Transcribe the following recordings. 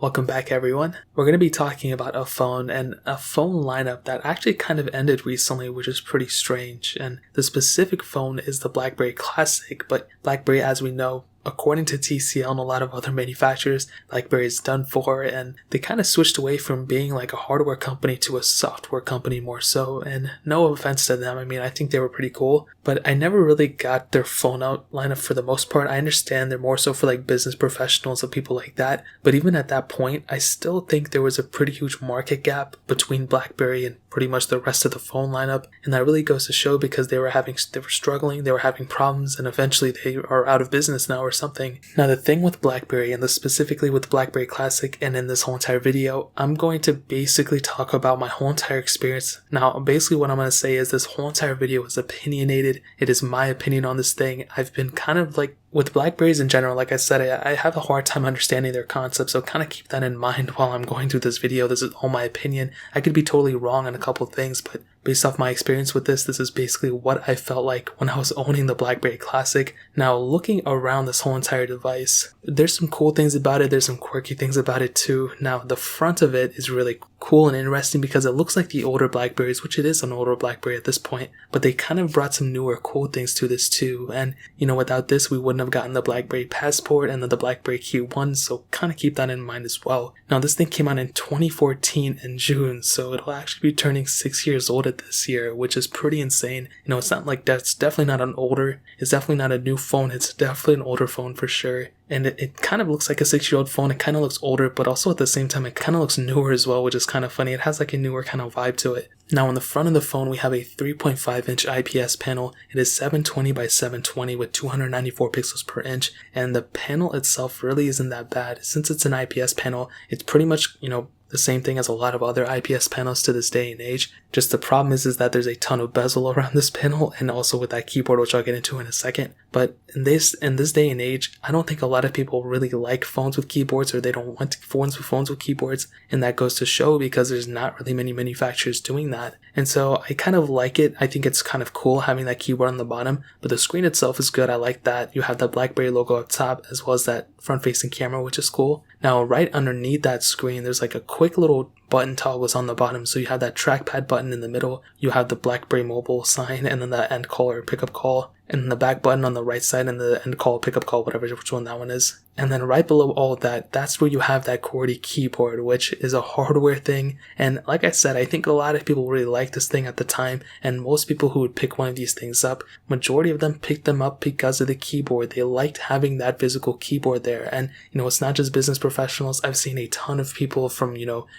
Welcome back, everyone. We're going to be talking about a phone and a phone lineup that actually kind of ended recently, which is pretty strange. And the specific phone is the Blackberry Classic, but Blackberry, as we know, according to TCL and a lot of other manufacturers, Blackberry is done for, and they kind of switched away from being like a hardware company to a software company more so. And no offense to them, I think they were pretty cool, but I never really got their phone out lineup for the most part. I understand they're more so for like business professionals and people like that, but even at that point, I still think there was a pretty huge market gap between Blackberry and pretty much the rest of the phone lineup, and that really goes to show because they were struggling, they were having problems, and eventually they are out of business now or something. Now the thing with Blackberry, and specifically with Blackberry Classic, and in this whole entire video, I'm going to basically talk about my whole entire experience. Now basically what I'm going to say is this whole entire video is opinionated. It is my opinion on this thing. I've been kind of like, with Blackberries in general, like I said, I have a hard time understanding their concept, so kind of keep that in mind while I'm going through this video. This is all my opinion. I could be totally wrong on a couple of things, but based off my experience with this is basically what I felt like when I was owning the Blackberry Classic. Now, looking around this whole entire device, there's some cool things about it, there's some quirky things about it too. Now, the front of it is really cool and interesting because it looks like the older Blackberries, which it is an older Blackberry at this point, but they kind of brought some newer cool things to this too. And, without this, we wouldn't have gotten the Blackberry Passport and then the Blackberry Q1, so kind of keep that in mind as well. Now, this thing came out in 2014 in June, so it'll actually be turning 6 years old this year, which is pretty insane. It's not like it's definitely not it's definitely not a new phone, it's definitely an older phone for sure. And it kind of looks like a 6-year-old phone. It kind of looks older, but also at the same time, it kind of looks newer as well, which is kind of funny. It has like a newer kind of vibe to it. Now, on the front of the phone, we have a 3.5-inch IPS panel. It is 720 by 720 with 294 pixels per inch, and the panel itself really isn't that bad. Since it's an IPS panel, it's pretty much, the same thing as a lot of other IPS panels to this day and age. Just the problem is that there's a ton of bezel around this panel, and also with that keyboard, which I'll get into in a second. But in this day and age, I don't think a lot of people really like phones with keyboards, or they don't want phones with keyboards, and that goes to show because there's not really many manufacturers doing that. And so I kind of like it. I think it's kind of cool having that keyboard on the bottom, but the screen itself is good. I like that. You have the Blackberry logo up top as well as that front-facing camera, which is cool. Now, right underneath that screen, there's like a quick little button toggles on the bottom. So you have that trackpad button in the middle, you have the Blackberry mobile sign, and then the end call or pickup call, and then the back button on the right side, and the end call, pickup call, which one that one is. And then right below all of that, that's where you have that QWERTY keyboard, which is a hardware thing. And like I said, I think a lot of people really liked this thing at the time, and most people who would pick one of these things up, majority of them picked them up because of the keyboard. They liked having that physical keyboard there. And, it's not just business professionals. I've seen a ton of people from,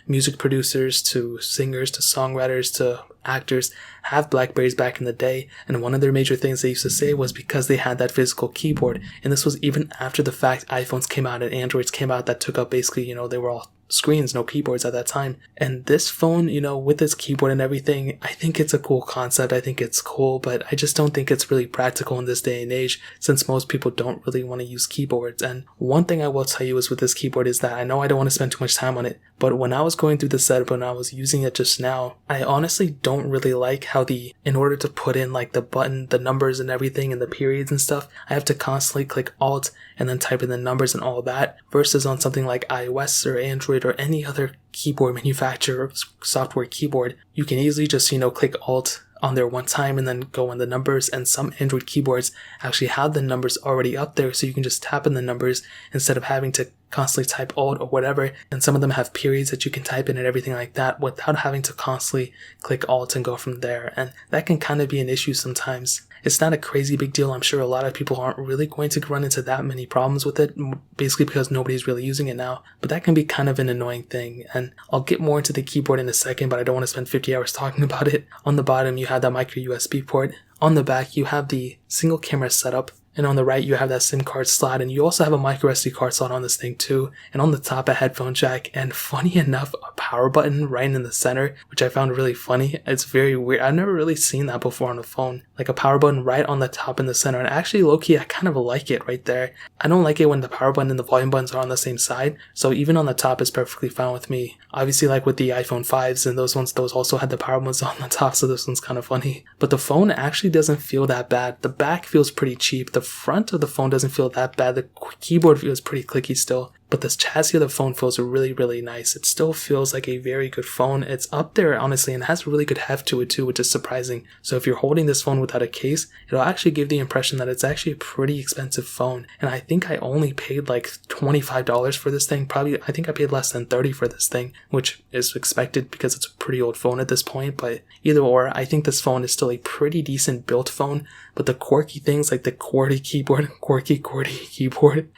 music producers to singers to songwriters to actors have Blackberries back in the day, and one of their major things they used to say was because they had that physical keyboard. And this was even after the fact iPhones came out and Androids came out that took up basically, they were all screens, no keyboards at that time. And this phone, with its keyboard and everything, I think it's a cool concept. I think it's cool, but I just don't think it's really practical in this day and age, since most people don't really want to use keyboards. And one thing I will tell you is with this keyboard is that I know I don't want to spend too much time on it, but when I was going through the setup, when I was using it just now, I honestly don't really like how in order to put in like the button, the numbers and everything and the periods and stuff, I have to constantly click Alt and then type in the numbers and all of that, versus on something like iOS or Android or any other keyboard manufacturer software keyboard, you can easily just, click Alt on there one time and then go in the numbers. And some Android keyboards actually have the numbers already up there, so you can just tap in the numbers instead of having to constantly type Alt or whatever. And some of them have periods that you can type in and everything like that without having to constantly click Alt and go from there. And that can kind of be an issue sometimes. It's not a crazy big deal. I'm sure a lot of people aren't really going to run into that many problems with it, basically because nobody's really using it now. But that can be kind of an annoying thing. And I'll get more into the keyboard in a second, but I don't want to spend 50 hours talking about it. On the bottom, you have that micro USB port. On the back, you have the single camera setup. And on the right, you have that SIM card slot, and you also have a micro SD card slot on this thing too. And on the top, a headphone jack, and funny enough, a power button right in the center, which I found really funny. It's very weird. I've never really seen that before on a phone. Like a power button right on the top in the center. And actually, low-key, I kind of like it right there. I don't like it when the power button and the volume buttons are on the same side. So even on the top is perfectly fine with me. Obviously, like with the iPhone 5s and those also had the power buttons on the top, so this one's kind of funny. But the phone actually doesn't feel that bad. The back feels pretty cheap. The front of the phone doesn't feel that bad. The keyboard feels pretty clicky still. but the chassis of the phone feels really, really nice. It still feels like a very good phone. It's up there, honestly, and has really good heft to it too, which is surprising. So if you're holding this phone without a case, it'll actually give the impression that it's actually a pretty expensive phone. And I think I only paid like $25 for this thing. Probably, I think I paid less than $30 for this thing, which is expected because it's a pretty old phone at this point. But either or, I think this phone is still a pretty decent built phone. But the quirky things like the QWERTY keyboard,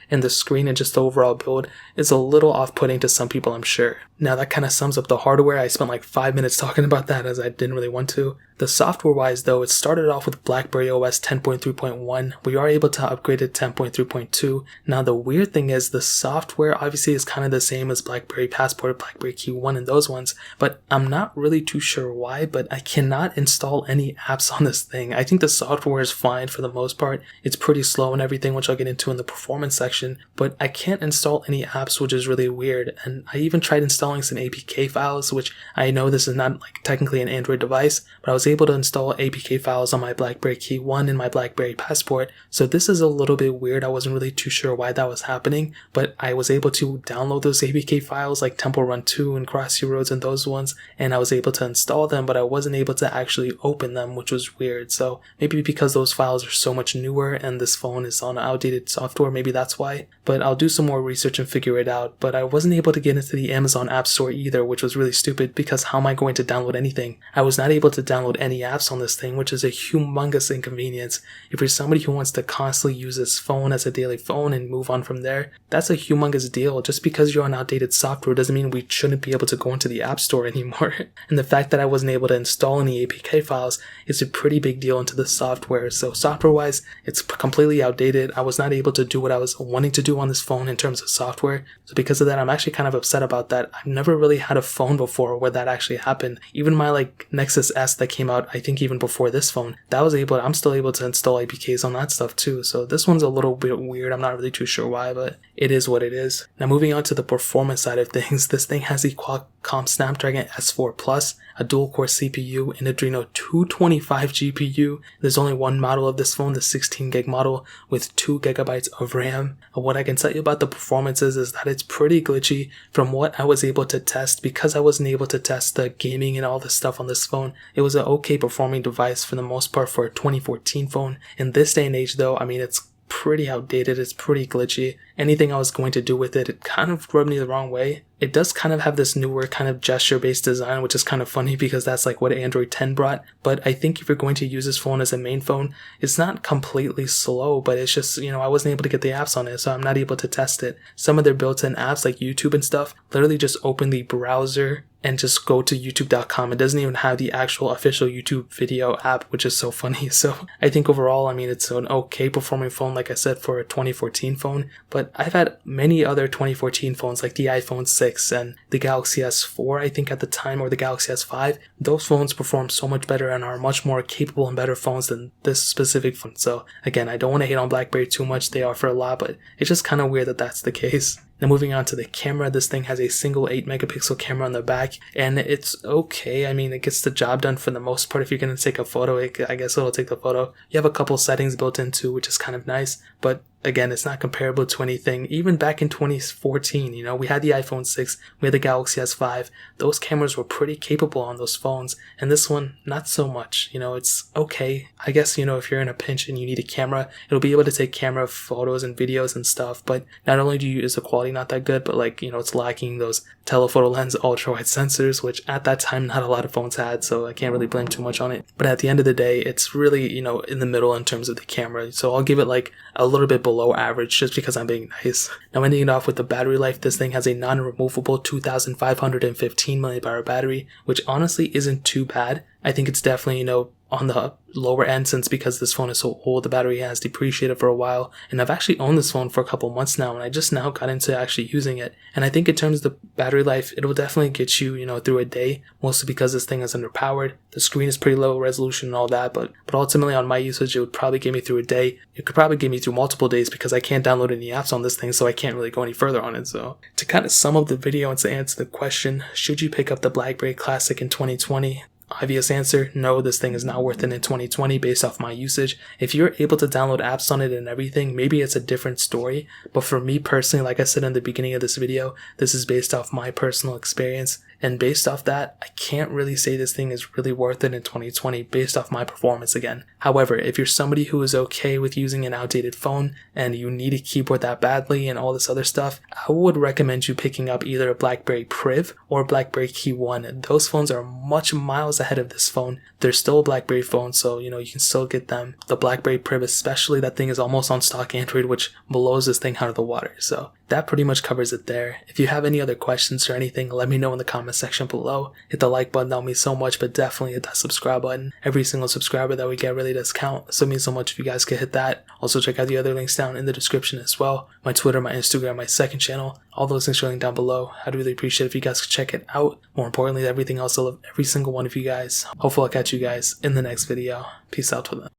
and the screen and just the overall build is a little off-putting to some people, I'm sure. Now that kind of sums up the hardware. I spent like 5 minutes talking about that as I didn't really want to. The software-wise though, it started off with Blackberry OS 10.3.1. We are able to upgrade it to 10.3.2. Now the weird thing is the software obviously is kind of the same as Blackberry Passport, Blackberry Key 1 and those ones, but I'm not really too sure why, but I cannot install any apps on this thing. I think the software is fine for the most part. It's pretty slow and everything, which I'll get into in the performance section, but I can't install any apps, which is really weird. And I even tried installing some APK files, which I know this is not like technically an Android device, but I was able to install APK files on my Blackberry Key 1 and my Blackberry Passport. So this is a little bit weird. I wasn't really too sure why that was happening, but I was able to download those APK files like Temple Run 2 and Crossy Roads and those ones, and I was able to install them, but I wasn't able to actually open them, which was weird. So maybe because those files are so much newer and this phone is on outdated software, maybe that's why. But I'll do some more research and figure it out. But I wasn't able to get into the Amazon App Store either, which was really stupid because how am I going to download anything? I was not able to download any apps on this thing, which is a humongous inconvenience. If you're somebody who wants to constantly use this phone as a daily phone and move on from there, that's a humongous deal. Just because you're on outdated software doesn't mean we shouldn't be able to go into the App Store anymore. And the fact that I wasn't able to install any APK files is a pretty big deal into the software. So software-wise, it's completely outdated. I was not able to do what I was wanting to do on this phone in terms of software. So because of that, I'm actually kind of upset about that. I've never really had a phone before where that actually happened. Even my like Nexus S that came out, I think even before this phone, I'm still able to install APKs on that stuff too. So this one's a little bit weird. I'm not really too sure why, but it is what it is. Now moving on to the performance side of things, this thing has a Qualcomm Snapdragon S4 Plus, a dual-core CPU, an Adreno 225 GPU. There's only one model of this phone, the 16 gig model with 2 gigabytes of RAM. What I can tell you about the performances is that it's pretty glitchy from what I was able to test. Because I wasn't able to test the gaming and all this stuff on this phone, it was an okay performing device for the most part for a 2014 phone. In this day and age though, I mean, it's pretty outdated, it's pretty glitchy. Anything I was going to do with it, it kind of rubbed me the wrong way. It does kind of have this newer kind of gesture-based design, which is kind of funny because that's like what Android 10 brought. But I think if you're going to use this phone as a main phone, it's not completely slow, but it's just, I wasn't able to get the apps on it, so I'm not able to test it. Some of their built-in apps like YouTube and stuff, literally just open the browser and just go to youtube.com. It doesn't even have the actual official YouTube video app, which is so funny. So I think overall, it's an okay performing phone, like I said, for a 2014 phone. But I've had many other 2014 phones like the iPhone 6 and the Galaxy S4, I think at the time, or the Galaxy S5. Those phones perform so much better and are much more capable and better phones than this specific phone. So again, I don't want to hate on BlackBerry too much. They offer a lot, but it's just kind of weird that that's the case. Now moving on to the camera, this thing has a single 8 megapixel camera on the back, and it's okay. It gets the job done for the most part. If you're going to take a photo, I guess it'll take the photo. You have a couple settings built in too, which is kind of nice, but again, it's not comparable to anything. Even back in 2014, we had the iPhone 6, we had the Galaxy S5. Those cameras were pretty capable on those phones, and this one, not so much. It's okay. I guess, if you're in a pinch and you need a camera, it'll be able to take camera photos and videos and stuff, but not only is the quality not that good, but it's lacking those telephoto lens ultra wide sensors, which at that time not a lot of phones had, so I can't really blame too much on it. But at the end of the day, it's really, in the middle in terms of the camera, so I'll give it like a little bit below average just because I'm being nice. Now ending it off with the battery life, this thing has a non-removable 2515 mAh battery, which honestly isn't too bad. I think it's definitely, on the lower end since because this phone is so old, the battery has depreciated for a while, and I've actually owned this phone for a couple months now, and I just now got into actually using it. And I think in terms of the battery life, it will definitely get you, through a day, mostly because this thing is underpowered. The screen is pretty low resolution and all that, but ultimately on my usage, it would probably get me through a day. It could probably get me through multiple days because I can't download any apps on this thing, so I can't really go any further on it. So to kind of sum up the video and to answer the question, should you pick up the Blackberry Classic in 2020? Obvious answer, no, this thing is not worth it in 2020 based off my usage. If you're able to download apps on it and everything, maybe it's a different story. But for me personally, like I said in the beginning of this video, this is based off my personal experience. And based off that, I can't really say this thing is really worth it in 2020 based off my performance again. However, if you're somebody who is okay with using an outdated phone and you need a keyboard that badly and all this other stuff, I would recommend you picking up either a Blackberry Priv or Blackberry Key 1. Those phones are much miles ahead of this phone. They're still a Blackberry phone, so you can still get them. The Blackberry Priv especially, that thing is almost on stock Android, which blows this thing out of the water. So that pretty much covers it there. If you have any other questions or anything, let me know in the comment section below. Hit the like button, that would mean so much, but definitely hit that subscribe button. Every single subscriber that we get really does count, so it means so much if you guys could hit that. Also check out the other links down in the description as well. My Twitter, my Instagram, my second channel, all those links are linked down below. I'd really appreciate if you guys could check it out. More importantly, everything else, I love every single one of you guys. Hopefully I'll catch you guys in the next video. Peace out with them.